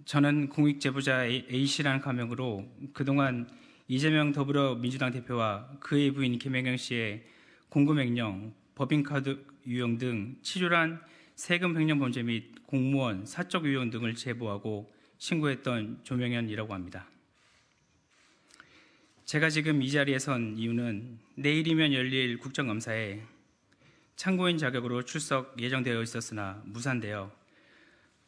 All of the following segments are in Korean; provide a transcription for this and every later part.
저는 공익제보자 A씨라는 가명으로 그동안 이재명 더불어민주당 대표와 그의 부인 김혜경 씨의 공금횡령, 법인카드 유용 등 치졸한 세금 횡령 범죄 및 공무원 사적 유용 등을 제보하고 신고했던 조명현이라고 합니다. 제가 지금 이 자리에 선 이유는 내일이면 열릴 국정감사에 참고인 자격으로 출석 예정되어 있었으나 무산되어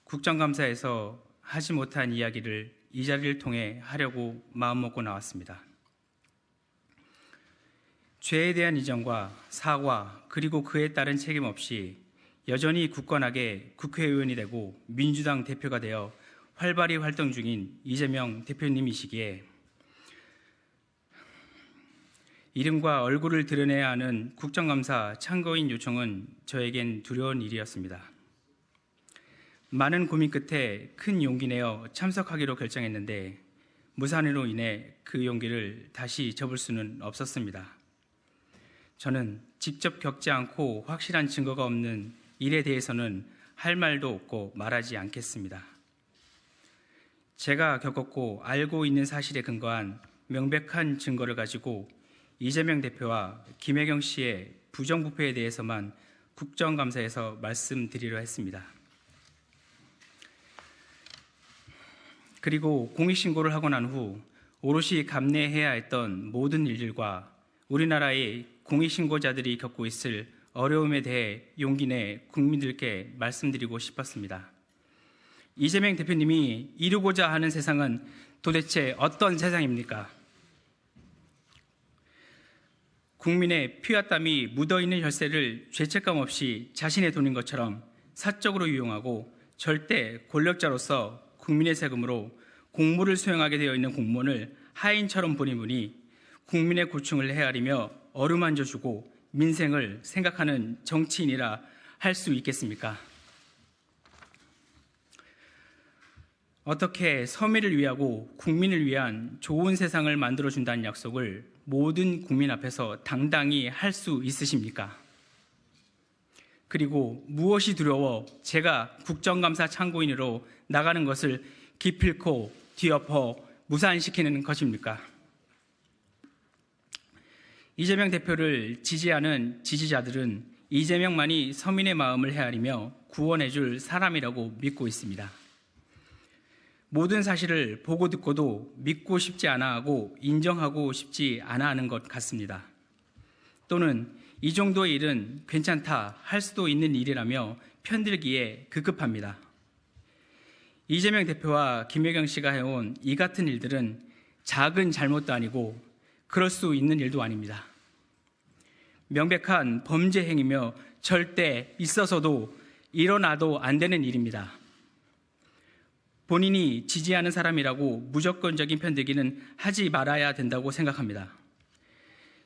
국정감사에서 하지 못한 이야기를 이 자리를 통해 하려고 마음먹고 나왔습니다. 죄에 대한 인정과 사과 그리고 그에 따른 책임 없이 여전히 굳건하게 국회의원이 되고 민주당 대표가 되어 활발히 활동 중인 이재명 대표님이시기에 이름과 얼굴을 드러내야 하는 국정감사 참고인 요청은 저에겐 두려운 일이었습니다. 많은 고민 끝에 큰 용기 내어 참석하기로 결정했는데 무산으로 인해 그 용기를 다시 접을 수는 없었습니다. 저는 직접 겪지 않고 확실한 증거가 없는 일에 대해서는 할 말도 없고 말하지 않겠습니다. 제가 겪었고 알고 있는 사실에 근거한 명백한 증거를 가지고 이재명 대표와 김혜경 씨의 부정부패에 대해서만 국정감사에서 말씀드리려 했습니다. 그리고 공익신고를 하고 난 후 오롯이 감내해야 했던 모든 일들과 우리나라의 공익신고자들이 겪고 있을 어려움에 대해 용기 내 국민들께 말씀드리고 싶었습니다. 이재명 대표님이 이루고자 하는 세상은 도대체 어떤 세상입니까? 국민의 피와 땀이 묻어있는 혈세를 죄책감 없이 자신의 돈인 것처럼 사적으로 유용하고 절대 권력자로서 국민의 세금으로 공무를 수행하게 되어 있는 공무원을 하인처럼 보는 분이 국민의 고충을 헤아리며 어루만져주고 민생을 생각하는 정치인이라 할 수 있겠습니까? 어떻게 서민을 위하고 국민을 위한 좋은 세상을 만들어준다는 약속을 모든 국민 앞에서 당당히 할 수 있으십니까? 그리고 무엇이 두려워 제가 국정감사 참고인으로 나가는 것을 기필코 뒤엎어 무산시키는 것입니까? 이재명 대표를 지지하는 지지자들은 이재명만이 서민의 마음을 헤아리며 구원해줄 사람이라고 믿고 있습니다. 모든 사실을 보고 듣고도 믿고 싶지 않아 하고 인정하고 싶지 않아 하는 것 같습니다. 또는 이 정도의 일은 괜찮다 할 수도 있는 일이라며 편들기에 급급합니다. 이재명 대표와 김혜경 씨가 해온 이 같은 일들은 작은 잘못도 아니고 그럴 수 있는 일도 아닙니다. 명백한 범죄 행위며 절대 있어서도 일어나도 안 되는 일입니다. 본인이 지지하는 사람이라고 무조건적인 편들기는 하지 말아야 된다고 생각합니다.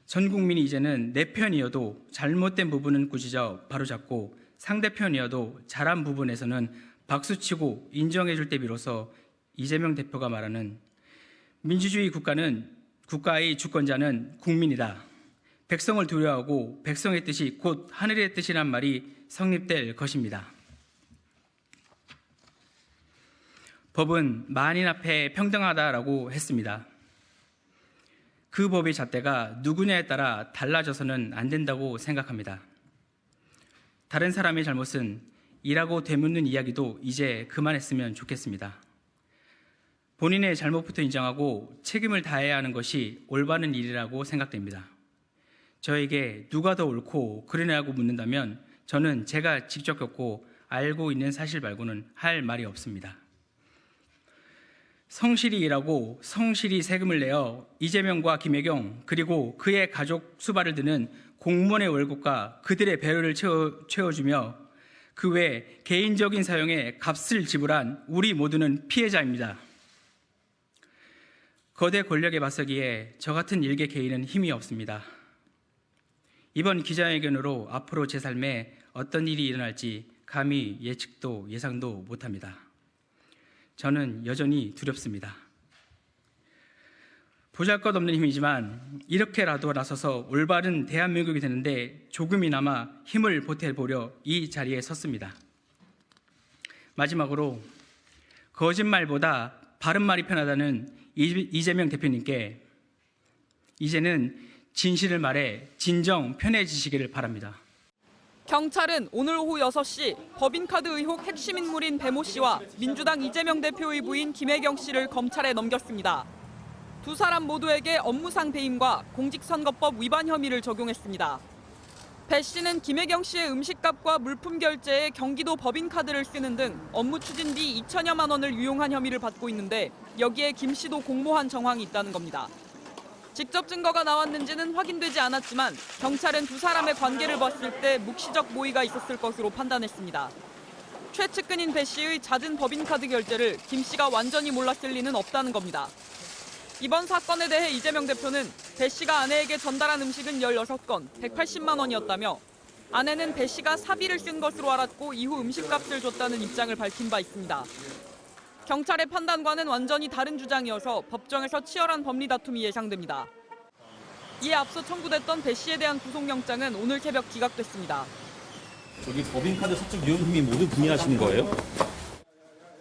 전 국민이 이제는 내 편이어도 잘못된 부분은 꾸짖어 바로잡고 상대편이어도 잘한 부분에서는 박수치고 인정해줄 때 비로소 이재명 대표가 말하는 민주주의 국가의 주권자는 국민이다. 백성을 두려워하고 백성의 뜻이 곧 하늘의 뜻이란 말이 성립될 것입니다. 법은 만인 앞에 평등하다라고 했습니다. 그 법의 잣대가 누구냐에 따라 달라져서는 안 된다고 생각합니다. 다른 사람의 잘못은 이라고 되묻는 이야기도 이제 그만했으면 좋겠습니다. 본인의 잘못부터 인정하고 책임을 다해야 하는 것이 올바른 일이라고 생각됩니다. 저에게 누가 더 옳고 그러냐고 묻는다면 저는 제가 직접 겪고 알고 있는 사실 말고는 할 말이 없습니다. 성실히 일하고 성실히 세금을 내어 이재명과 김혜경 그리고 그의 가족 수발을 드는 공무원의 월급과 그들의 배려를 채워주며 그 외 개인적인 사용에 값을 지불한 우리 모두는 피해자입니다. 거대 권력에 맞서기에 저 같은 일개 개인은 힘이 없습니다. 이번 기자회견으로 앞으로 제 삶에 어떤 일이 일어날지 감히 예측도 예상도 못합니다. 저는 여전히 두렵습니다. 보잘것없는 힘이지만 이렇게라도 나서서 올바른 대한민국이 되는데 조금이나마 힘을 보태보려 이 자리에 섰습니다. 마지막으로 거짓말보다 바른 말이 편하다는 이재명 대표님께 이제는 진실을 말해 진정 편해지시기를 바랍니다. 경찰은 오늘 오후 6시 법인카드 의혹 핵심 인물인 배모 씨와 민주당 이재명 대표의 부인 김혜경 씨를 검찰에 넘겼습니다. 두 사람 모두에게 업무상 배임과 공직선거법 위반 혐의를 적용했습니다. 배 씨는 김혜경 씨의 음식값과 물품 결제에 경기도 법인카드를 쓰는 등 업무 추진비 2천여만 원을 유용한 혐의를 받고 있는데 여기에 김 씨도 공모한 정황이 있다는 겁니다. 직접 증거가 나왔는지는 확인되지 않았지만 경찰은 두 사람의 관계를 봤을 때 묵시적 모의가 있었을 것으로 판단했습니다. 최측근인 배 씨의 잦은 법인카드 결제를 김 씨가 완전히 몰랐을 리는 없다는 겁니다. 이번 사건에 대해 이재명 대표는 배 씨가 아내에게 전달한 음식은 16건, 180만 원이었다며 아내는 배 씨가 사비를 쓴 것으로 알았고 이후 음식값을 줬다는 입장을 밝힌 바 있습니다. 경찰의 판단과는 완전히 다른 주장이어서 법정에서 치열한 법리 다툼이 예상됩니다. 이에 앞서 청구됐던 배 씨에 대한 구속영장은 오늘 새벽 기각됐습니다. 저기 법인카드 사적 유용 혐의 모두 부인하시는 거예요?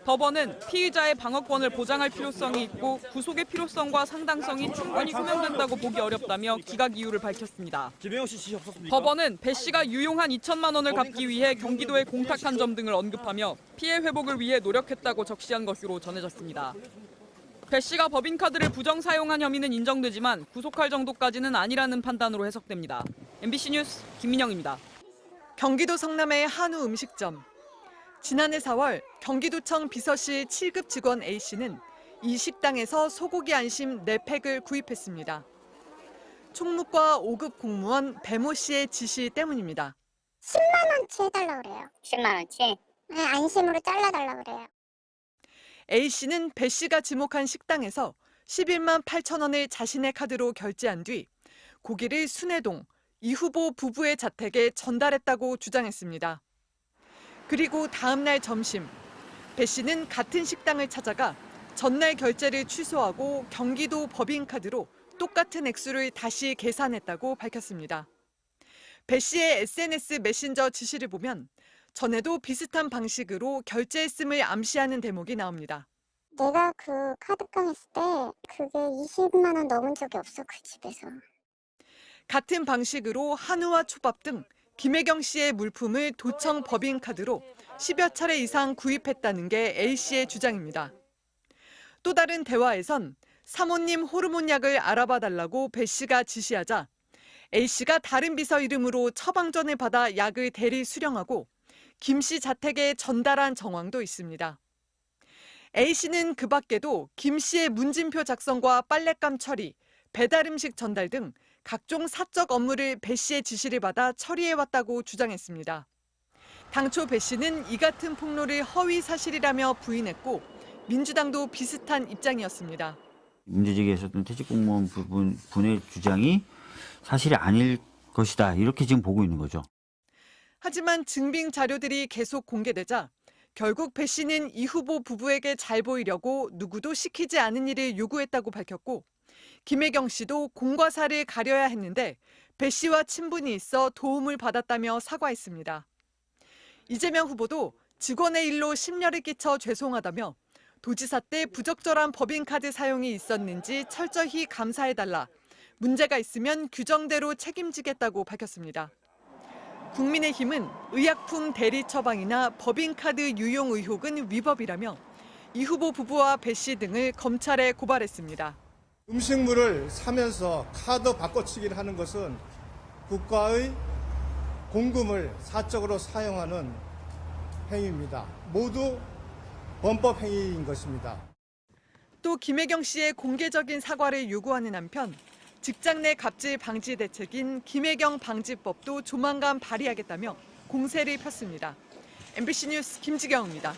법원은 피의자의 방어권을 보장할 필요성이 있고 구속의 필요성과 상당성이 충분히 소명된다고 보기 어렵다며 기각 이유를 밝혔습니다. 김혜경 씨 지시 없었습니까? 법원은 배 씨가 유용한 2천만 원을 갚기 위해 경기도에 공탁한 점 등을 언급하며 피해 회복을 위해 노력했다고 적시한 것으로 전해졌습니다. 배 씨가 법인카드를 부정 사용한 혐의는 인정되지만 구속할 정도까지는 아니라는 판단으로 해석됩니다. MBC 뉴스 김민영입니다. 경기도 성남의 한우 음식점. 지난해 4월 경기도청 비서실 7급 직원 A씨는 이 식당에서 소고기 안심 4팩을 구입했습니다. 총무과 5급 공무원 배모 씨의 지시 때문입니다. 10만 원치 해달라고 그래요. 10만 원치? 네, 안심으로 잘라달라고 그래요. A씨는 배 씨가 지목한 식당에서 11만 8천 원을 자신의 카드로 결제한 뒤 고기를 순회동 이 후보 부부의 자택에 전달했다고 주장했습니다. 그리고 다음 날 점심, 배 씨는 같은 식당을 찾아가 전날 결제를 취소하고 경기도 법인카드로 똑같은 액수를 다시 계산했다고 밝혔습니다. 배 씨의 SNS 메신저 지시를 보면 전에도 비슷한 방식으로 결제했음을 암시하는 대목이 나옵니다. 내가 그 카드깡 했을 때 그게 20만 원 넘은 적이 없어, 그 집에서. 같은 방식으로 한우와 초밥 등 김혜경 씨의 물품을 도청 법인카드로 10여 차례 이상 구입했다는 게 A씨의 주장입니다. 또 다른 대화에선 사모님 호르몬 약을 알아봐 달라고 배 씨가 지시하자 A씨가 다른 비서 이름으로 처방전을 받아 약을 대리 수령하고 김 씨 자택에 전달한 정황도 있습니다. A씨는 그 밖에도 김 씨의 문진표 작성과 빨랫감 처리, 배달 음식 전달 등 각종 사적 업무를 배 씨의 지시를 받아 처리해왔다고 주장했습니다. 당초 배 씨는 이 같은 폭로를 허위 사실이라며 부인했고 민주당도 비슷한 입장이었습니다. 문제제기했었던 퇴직공무원 분의 주장이 사실이 아닐 것이다. 이렇게 지금 보고 있는 거죠. 하지만 증빙 자료들이 계속 공개되자 결국 배 씨는 이 후보 부부에게 잘 보이려고 누구도 시키지 않은 일을 요구했다고 밝혔고 김혜경 씨도 공과 사를 가려야 했는데 배 씨와 친분이 있어 도움을 받았다며 사과했습니다. 이재명 후보도 직원의 일로 심려를 끼쳐 죄송하다며 도지사 때 부적절한 법인카드 사용이 있었는지 철저히 감사해달라. 문제가 있으면 규정대로 책임지겠다고 밝혔습니다. 국민의힘은 의약품 대리 처방이나 법인카드 유용 의혹은 위법이라며 이 후보 부부와 배 씨 등을 검찰에 고발했습니다. 음식물을 사면서 카드 바꿔치기를 하는 것은 국가의 공금을 사적으로 사용하는 행위입니다. 모두 범법 행위인 것입니다. 또 김혜경 씨의 공개적인 사과를 요구하는 한편 직장 내 갑질 방지 대책인 김혜경 방지법도 조만간 발의하겠다며 공세를 폈습니다. MBC 뉴스 김지경입니다.